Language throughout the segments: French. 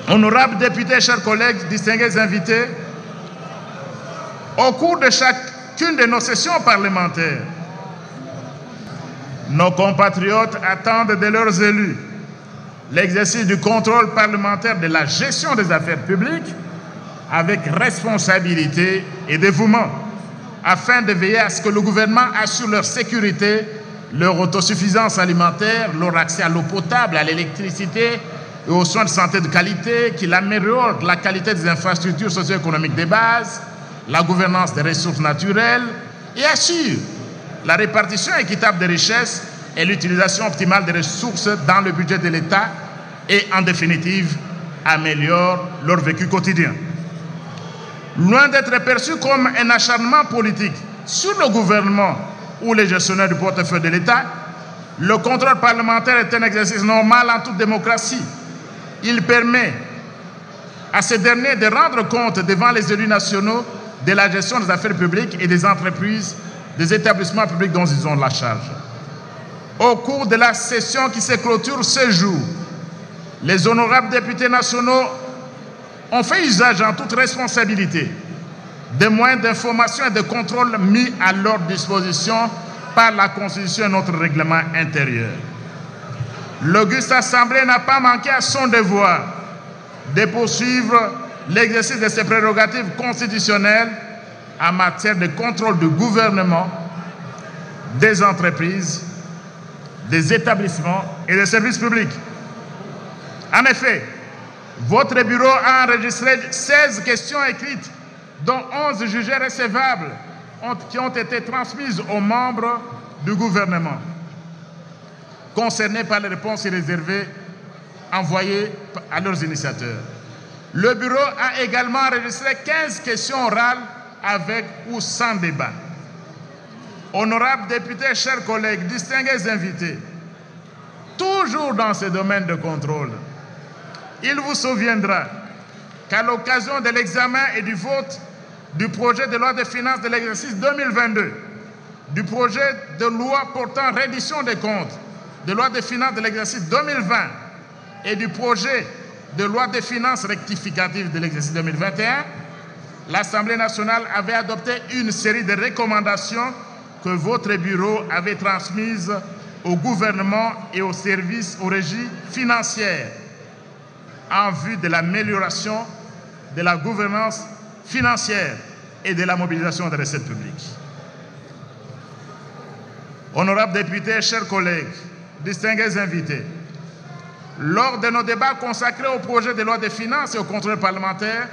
Honorables députés, chers collègues, distingués invités, au cours de chacune de nos sessions parlementaires, nos compatriotes attendent de leurs élus l'exercice du contrôle parlementaire de la gestion des affaires publiques avec responsabilité et dévouement, afin de veiller à ce que le gouvernement assure leur sécurité, leur autosuffisance alimentaire, leur accès à l'eau potable, à l'électricité et aux soins de santé de qualité, qu'il améliore la qualité des infrastructures socio-économiques de base, la gouvernance des ressources naturelles et assure la répartition équitable des richesses et l'utilisation optimale des ressources dans le budget de l'État et, en définitive, améliore leur vécu quotidien. Loin d'être perçu comme un acharnement politique sur le gouvernement ou les gestionnaires du portefeuille de l'État, le contrôle parlementaire est un exercice normal en toute démocratie. Il permet à ces derniers de rendre compte devant les élus nationaux de la gestion des affaires publiques et des entreprises, des établissements publics dont ils ont la charge. Au cours de la session qui se clôture ce jour, les honorables députés nationaux ont fait usage en toute responsabilité des moyens d'information et de contrôle mis à leur disposition par la Constitution et notre règlement intérieur. L'auguste Assemblée n'a pas manqué à son devoir de poursuivre l'exercice de ses prérogatives constitutionnelles en matière de contrôle du gouvernement, des entreprises, des établissements et des services publics. En effet, votre bureau a enregistré 16 questions écrites, dont 11 jugées recevables, qui ont été transmises aux membres du gouvernement, concernés par les réponses réservées envoyées à leurs initiateurs. Le bureau a également enregistré 15 questions orales avec ou sans débat. Honorables députés, chers collègues, distingués invités, toujours dans ce domaine de contrôle, il vous souviendra qu'à l'occasion de l'examen et du vote du projet de loi de finances de l'exercice 2022, du projet de loi portant reddition des comptes, de loi de finances de l'exercice 2020 et du projet de loi de finances rectificative de l'exercice 2021, l'Assemblée nationale avait adopté une série de recommandations que votre bureau avait transmises au gouvernement et aux services, aux régies financières, en vue de l'amélioration de la gouvernance financière et de la mobilisation des recettes publiques. Honorables députés, chers collègues, distingués invités, lors de nos débats consacrés au projet de loi de finances et au contrôle parlementaire,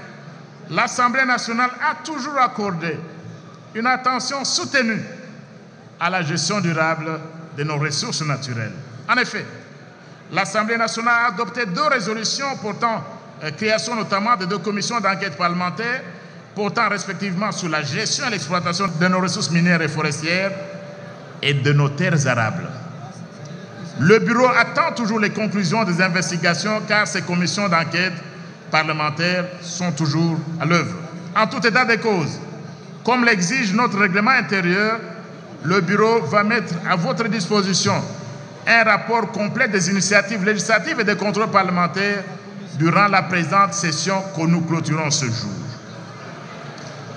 l'Assemblée nationale a toujours accordé une attention soutenue à la gestion durable de nos ressources naturelles. En effet, l'Assemblée nationale a adopté 2 résolutions portant création notamment de 2 commissions d'enquête parlementaire portant respectivement sur la gestion et l'exploitation de nos ressources minières et forestières et de nos terres arables. Le bureau attend toujours les conclusions des investigations car ces commissions d'enquête parlementaires sont toujours à l'œuvre. En tout état de cause, comme l'exige notre règlement intérieur, le bureau va mettre à votre disposition un rapport complet des initiatives législatives et des contrôles parlementaires durant la présente session que nous clôturons ce jour.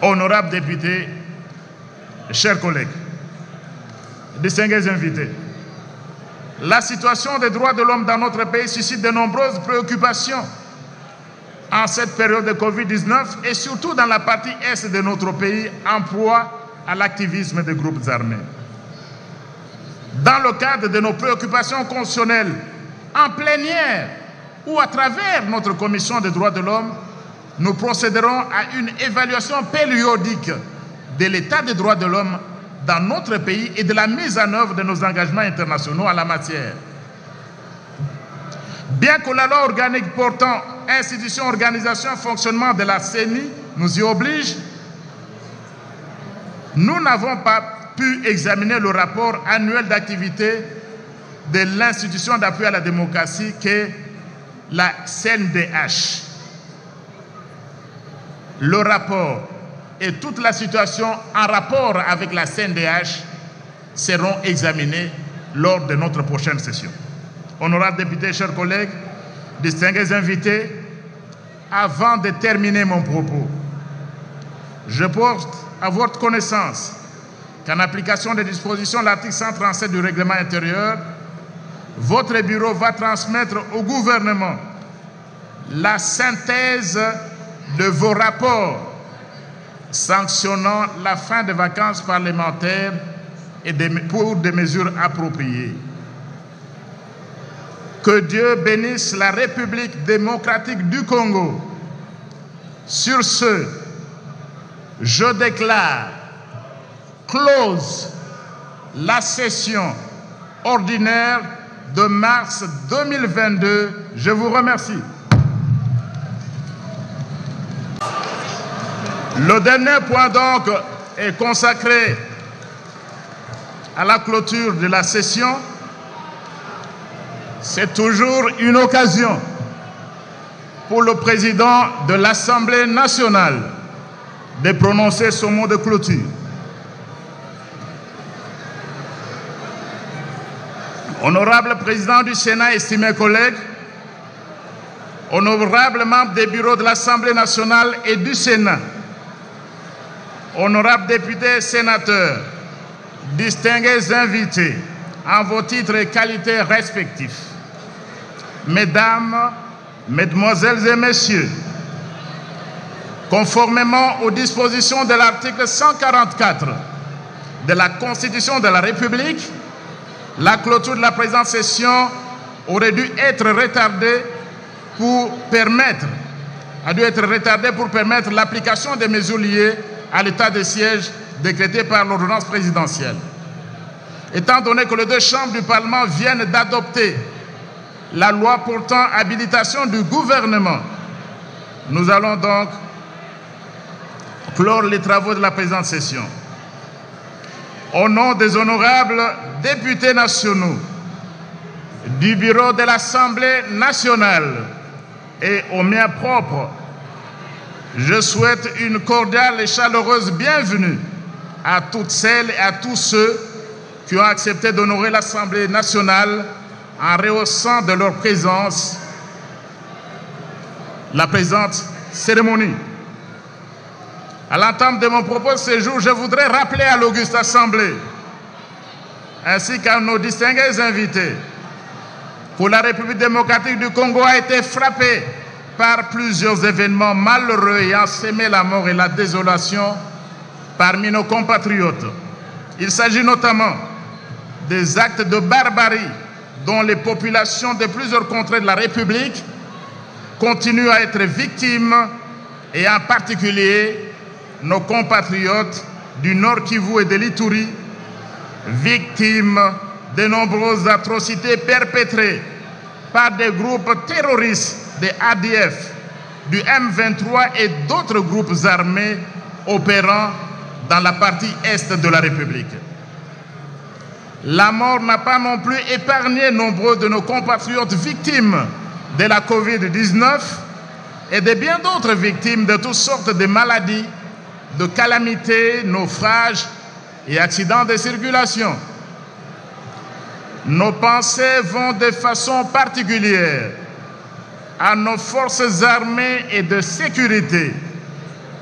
Honorables députés, chers collègues, distingués invités, la situation des droits de l'homme dans notre pays suscite de nombreuses préoccupations en cette période de Covid-19 et surtout dans la partie est de notre pays en proie à l'activisme des groupes armés. Dans le cadre de nos préoccupations constitutionnelles, en plénière ou à travers notre commission des droits de l'homme, nous procéderons à une évaluation périodique de l'état des droits de l'homme dans notre pays et de la mise en œuvre de nos engagements internationaux en la matière. Bien que la loi organique portant institution, organisation et fonctionnement de la CENI nous y oblige, nous n'avons pas pu examiner le rapport annuel d'activité de l'institution d'appui à la démocratie qu'est la CNDH. Le rapport et toute la situation en rapport avec la CNDH seront examinés lors de notre prochaine session. Honorables députés, chers collègues, distingués invités, avant de terminer mon propos. Je porte à votre connaissance qu'en application des dispositions de l'article 137 du règlement intérieur, votre bureau va transmettre au gouvernement la synthèse de vos rapports sanctionnant la fin des vacances parlementaires et pour des mesures appropriées. Que Dieu bénisse la République démocratique du Congo. Sur ce, je déclare close la session ordinaire de mars 2022. Je vous remercie. Le dernier point donc est consacré à la clôture de la session. C'est toujours une occasion pour le président de l'Assemblée nationale de prononcer son mot de clôture. Honorable président du Sénat, estimés collègues, honorables membres des bureaux de l'Assemblée nationale et du Sénat, honorables députés et sénateurs, distingués invités en vos titres et qualités respectifs, mesdames, mesdemoiselles et messieurs, conformément aux dispositions de l'article 144 de la Constitution de la République, la clôture de la présente session aurait dû être retardée pour permettre l'application des mesures liées à l'état de siège décrété par l'ordonnance présidentielle. Étant donné que les deux chambres du Parlement viennent d'adopter la loi portant habilitation du gouvernement, nous allons donc clore les travaux de la présente session. Au nom des honorables députés nationaux, du bureau de l'Assemblée nationale et au mien propre, je souhaite une cordiale et chaleureuse bienvenue à toutes celles et à tous ceux qui ont accepté d'honorer l'Assemblée nationale en rehaussant de leur présence la présente cérémonie. À l'entame de mon propos de ce jour, je voudrais rappeler à l'auguste Assemblée, ainsi qu'à nos distingués invités, que la République démocratique du Congo a été frappée par plusieurs événements malheureux ayant sémé la mort et la désolation parmi nos compatriotes. Il s'agit notamment des actes de barbarie dont les populations de plusieurs contrées de la République continuent à être victimes, et en particulier nos compatriotes du Nord Kivu et de l'Ituri, victimes de nombreuses atrocités perpétrées par des groupes terroristes de ADF, du M23 et d'autres groupes armés opérant dans la partie est de la République. La mort n'a pas non plus épargné nombreux de nos compatriotes victimes de la Covid-19 et de bien d'autres victimes de toutes sortes de maladies, de calamités, naufrages et accidents de circulation. Nos pensées vont de façon particulière à nos forces armées et de sécurité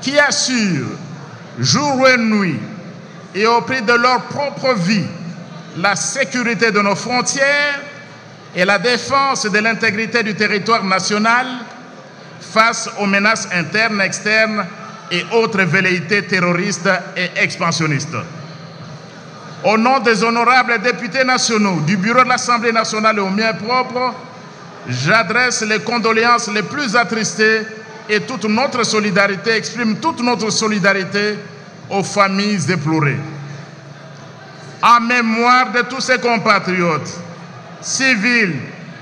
qui assurent jour et nuit et au prix de leur propre vie la sécurité de nos frontières et la défense de l'intégrité du territoire national face aux menaces internes, externes et autres velléités terroristes et expansionnistes. Au nom des honorables députés nationaux, du bureau de l'Assemblée nationale et au mien propre, j'adresse les condoléances les plus attristées et toute notre solidarité, exprime toute notre solidarité aux familles éplorées. En mémoire de tous ces compatriotes, civils,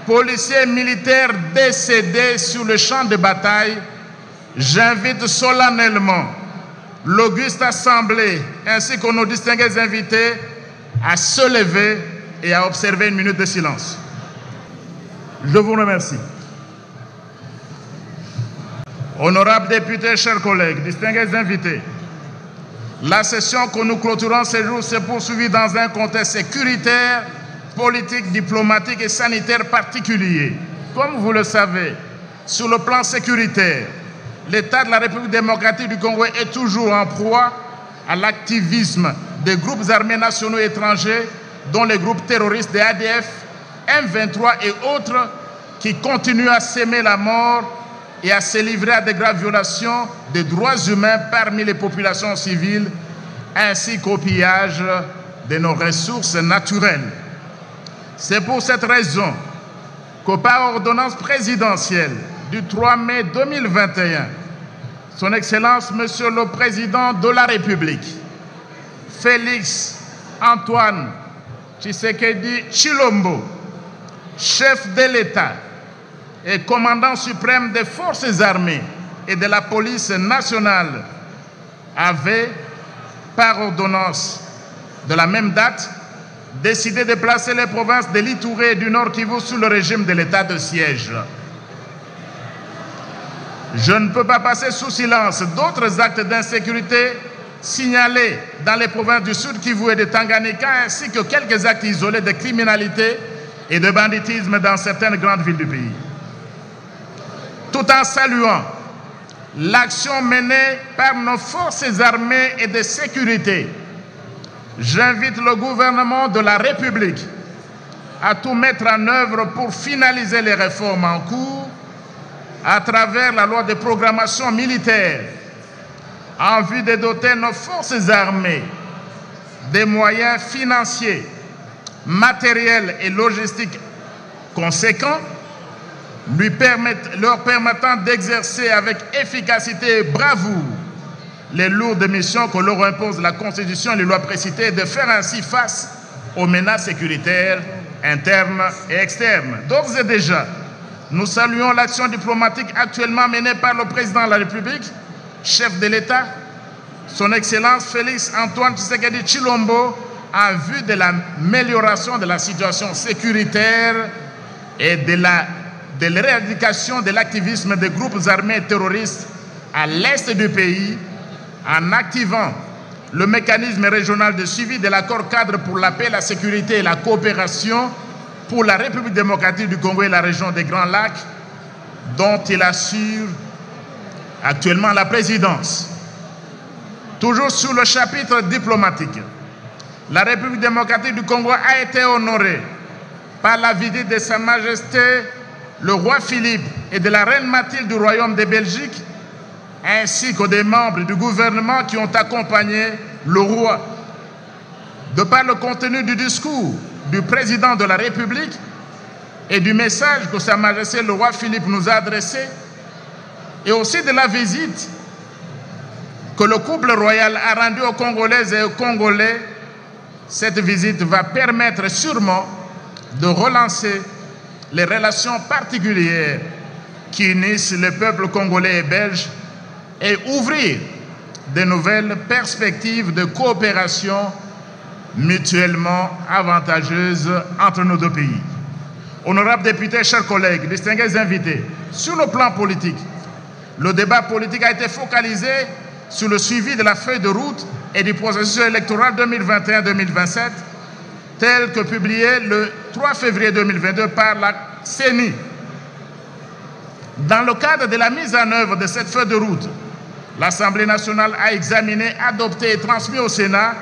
policiers et militaires décédés sur le champ de bataille, j'invite solennellement l'auguste Assemblée ainsi que nos distingués invités à se lever et à observer une minute de silence. Je vous remercie. Honorables députés, chers collègues, distingués invités, la session que nous clôturons ce jour s'est poursuivie dans un contexte sécuritaire, politique, diplomatique et sanitaire particulier. Comme vous le savez, Sur le plan sécuritaire, l'État de la République démocratique du Congo est toujours en proie à l'activisme des groupes armés nationaux et étrangers, dont les groupes terroristes des ADF, M23 et autres, qui continuent à s'aimer la mort et à se livrer à de graves violations des droits humains parmi les populations civiles, ainsi qu'au pillage de nos ressources naturelles. C'est pour cette raison que par ordonnance présidentielle du 3 mai 2021, Son Excellence, Monsieur le Président de la République, Félix Antoine Tshisekedi Tshilombo, chef de l'État et commandant suprême des forces armées et de la police nationale, avait, par ordonnance de la même date, décidé de placer les provinces de l'Itouré et du Nord Kivu sous le régime de l'état de siège. Je ne peux pas passer sous silence d'autres actes d'insécurité signalés dans les provinces du Sud Kivu et de Tanganyika, ainsi que quelques actes isolés de criminalité et de banditisme dans certaines grandes villes du pays. Tout en saluant l'action menée par nos forces armées et de sécurité, j'invite le gouvernement de la République à tout mettre en œuvre pour finaliser les réformes en cours à travers la loi de programmation militaire en vue de doter nos forces armées des moyens financiers, matériels et logistiques conséquents, leur permettant d'exercer avec efficacité et bravoure les lourdes missions que leur impose la Constitution et les lois précitées, et de faire ainsi face aux menaces sécuritaires internes et externes. D'ores et déjà, nous saluons l'action diplomatique actuellement menée par le Président de la République, chef de l'État, Son Excellence Félix Antoine Tshisekedi Tshilombo, en vue de l'amélioration de la situation sécuritaire et de l'éradication de l'activisme des groupes armés terroristes à l'est du pays, en activant le mécanisme régional de suivi de l'accord cadre pour la paix, la sécurité et la coopération pour la République démocratique du Congo et la région des Grands Lacs, dont il assure actuellement la présidence. Toujours sur le chapitre diplomatique, la République démocratique du Congo a été honorée par la visite de Sa Majesté le roi Philippe et de la reine Mathilde du Royaume de Belgique, ainsi que des membres du gouvernement qui ont accompagné le roi. De par le contenu du discours du président de la République et du message que Sa Majesté le roi Philippe nous a adressé, et aussi de la visite que le couple royal a rendue aux Congolaises et aux Congolais, cette visite va permettre sûrement de relancer les relations particulières qui unissent les peuples congolais et belges et ouvrir de nouvelles perspectives de coopération mutuellement avantageuses entre nos deux pays. Honorables députés, chers collègues, distingués invités, sur le plan politique, le débat politique a été focalisé sur le suivi de la feuille de route et du processus électoral 2021-2027, tel que publié le 3 février 2022 par la CENI. Dans le cadre de la mise en œuvre de cette feuille de route, l'Assemblée nationale a examiné, adopté et transmis au Sénat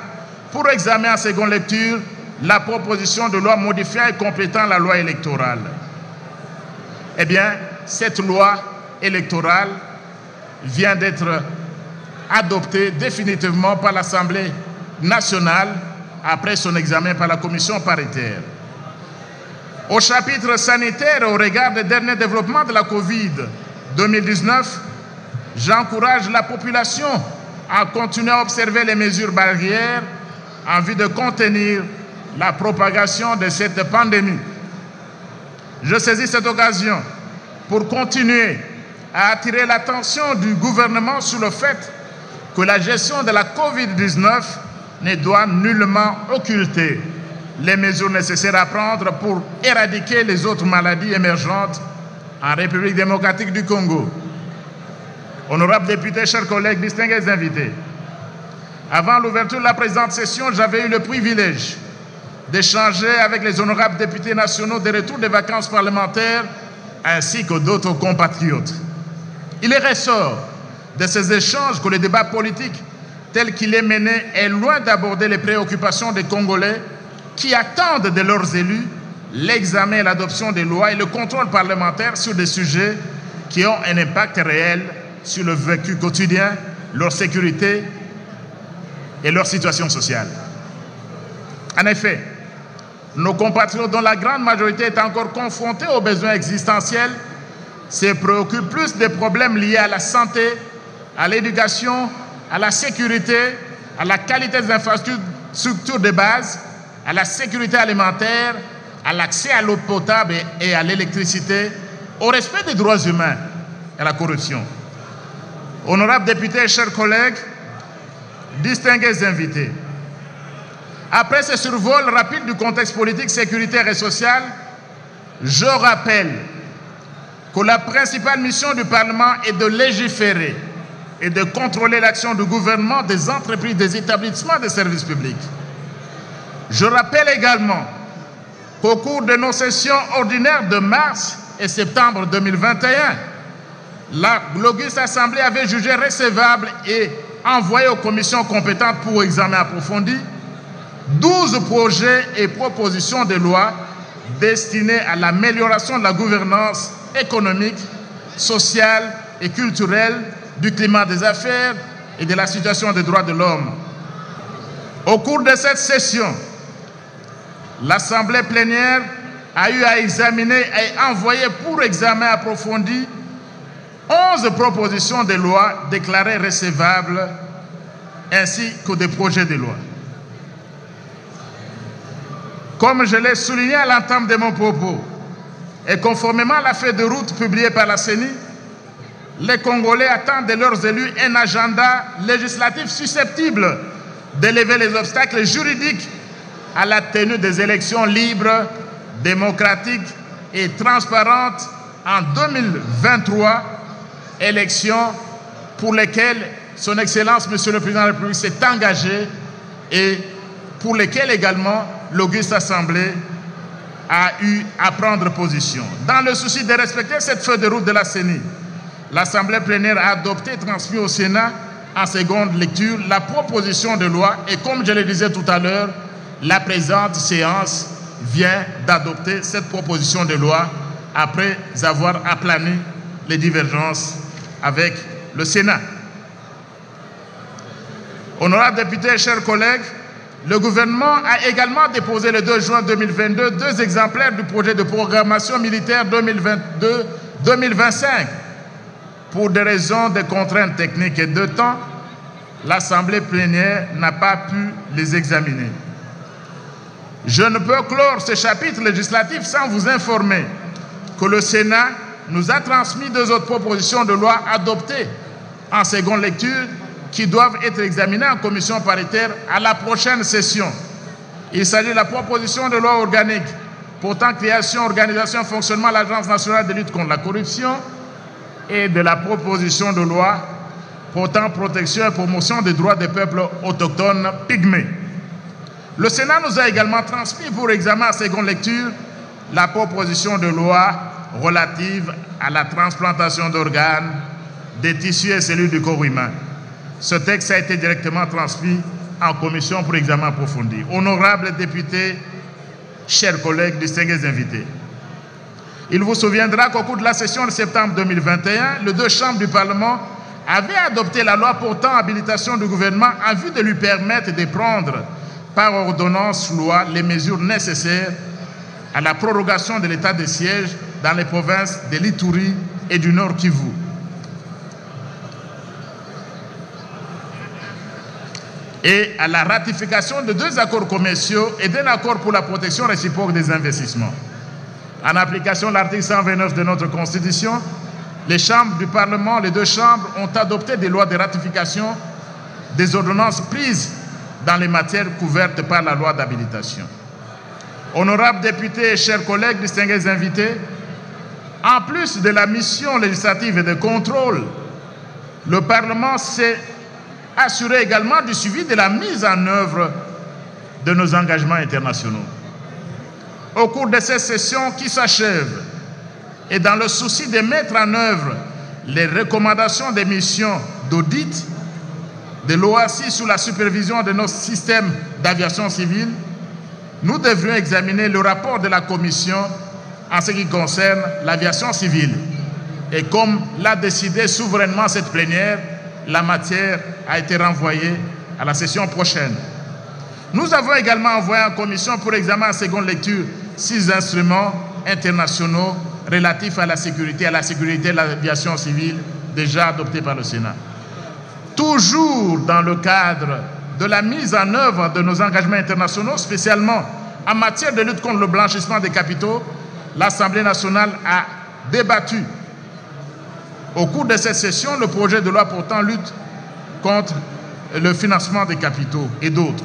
pour examen en seconde lecture la proposition de loi modifiant et complétant la loi électorale. Eh bien, cette loi électorale vient d'être adoptée définitivement par l'Assemblée nationale après son examen par la commission paritaire. Au chapitre sanitaire, au regard des derniers développements de la Covid-2019, j'encourage la population à continuer à observer les mesures barrières en vue de contenir la propagation de cette pandémie. Je saisis cette occasion pour continuer à attirer l'attention du gouvernement sur le fait que la gestion de la Covid-19 ne doit nullement occulter les mesures nécessaires à prendre pour éradiquer les autres maladies émergentes en République démocratique du Congo. Honorables députés, chers collègues, distingués invités, avant l'ouverture de la présente session, j'avais eu le privilège d'échanger avec les honorables députés nationaux de retour des vacances parlementaires ainsi que d'autres compatriotes. Il est ressort de ces échanges que le débat politique tel qu'il est mené est loin d'aborder les préoccupations des Congolais qui attendent de leurs élus l'examen et l'adoption des lois et le contrôle parlementaire sur des sujets qui ont un impact réel sur le vécu quotidien, leur sécurité et leur situation sociale. En effet, nos compatriotes, dont la grande majorité est encore confrontée aux besoins existentiels, se préoccupent plus des problèmes liés à la santé, à l'éducation, à la sécurité, à la qualité des infrastructures de base, à la sécurité alimentaire, à l'accès à l'eau potable et à l'électricité, au respect des droits humains et à la corruption. Honorables députés, chers collègues, distingués invités, après ce survol rapide du contexte politique, sécuritaire et social, je rappelle que la principale mission du Parlement est de légiférer et de contrôler l'action du gouvernement, des entreprises, des établissements de services publics. Je rappelle également qu'au cours de nos sessions ordinaires de mars et septembre 2021, l'Auguste Assemblée avait jugé recevable et envoyé aux commissions compétentes pour examen approfondi 12 projets et propositions de loi destinés à l'amélioration de la gouvernance économique, sociale et culturelle, du climat des affaires et de la situation des droits de l'homme. Au cours de cette session, l'Assemblée plénière a eu à examiner et envoyer pour examen approfondi 11 propositions de loi déclarées recevables ainsi que des projets de loi. Comme je l'ai souligné à l'entame de mon propos, et conformément à la feuille de route publiée par la CENI, les Congolais attendent de leurs élus un agenda législatif susceptible d'élever les obstacles juridiques à la tenue des élections libres, démocratiques et transparentes en 2023, élections pour lesquelles Son Excellence, Monsieur le Président de la République, s'est engagé et pour lesquelles également l'Auguste Assemblée a eu à prendre position. Dans le souci de respecter cette feuille de route de la CENI, l'Assemblée plénière a adopté et transmis au Sénat en seconde lecture la proposition de loi et comme je le disais tout à l'heure, la présente séance vient d'adopter cette proposition de loi après avoir aplani les divergences avec le Sénat. Honorables députés et chers collègues, le gouvernement a également déposé le 2 juin 2022 2 exemplaires du projet de programmation militaire 2022-2025. Pour des raisons de contraintes techniques et de temps, l'Assemblée plénière n'a pas pu les examiner. Je ne peux clore ce chapitre législatif sans vous informer que le Sénat nous a transmis 2 autres propositions de loi adoptées en seconde lecture qui doivent être examinées en commission paritaire à la prochaine session. Il s'agit de la proposition de loi organique portant création, organisation et fonctionnement de l'Agence nationale de lutte contre la corruption et de la proposition de loi portant protection et promotion des droits des peuples autochtones pygmées. Le Sénat nous a également transmis pour examen en seconde lecture la proposition de loi relative à la transplantation d'organes, des tissus et cellules du corps humain. Ce texte a été directement transmis en commission pour examen approfondi. Honorables députés, chers collègues, distingués invités, il vous souviendra qu'au cours de la session de septembre 2021, les 2 chambres du Parlement avaient adopté la loi portant habilitation du gouvernement en vue de lui permettre de prendre par ordonnance-loi les mesures nécessaires à la prorogation de l'état de siège dans les provinces de l'Ituri et du Nord Kivu. Et à la ratification de 2 accords commerciaux et d'un accord pour la protection réciproque des investissements. En application de l'article 129 de notre Constitution, les chambres du Parlement, les 2 chambres, ont adopté des lois de ratification des ordonnances prises dans les matières couvertes par la loi d'habilitation. Honorables députés et chers collègues, distingués invités, en plus de la mission législative et de contrôle, le Parlement s'est assuré également du suivi de la mise en œuvre de nos engagements internationaux. Au cours de cette session qui s'achève et dans le souci de mettre en œuvre les recommandations des missions d'audit de l'OACI sous la supervision de notre système d'aviation civile, nous devrions examiner le rapport de la Commission en ce qui concerne l'aviation civile. Et comme l'a décidé souverainement cette plénière, la matière a été renvoyée à la session prochaine. Nous avons également envoyé en commission pour examen en seconde lecture 6 instruments internationaux relatifs à la sécurité de l'aviation civile déjà adoptés par le Sénat. Toujours dans le cadre de la mise en œuvre de nos engagements internationaux, spécialement en matière de lutte contre le blanchissement des capitaux, l'Assemblée nationale a débattu au cours de cette session le projet de loi portant lutte contre le financement des capitaux et d'autres.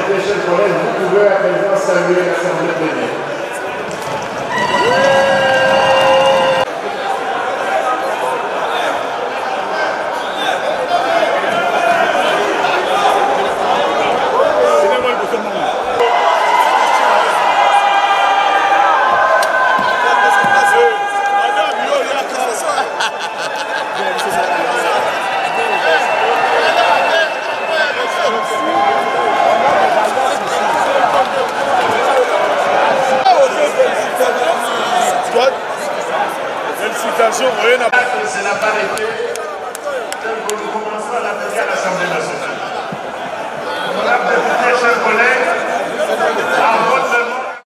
Mes chers collègues, vous pouvez à présent saluer l'Assemblée plénière. Félicitations, rien à... C'est la parité, tel que nous commençons à l'appliquer à l'Assemblée nationale.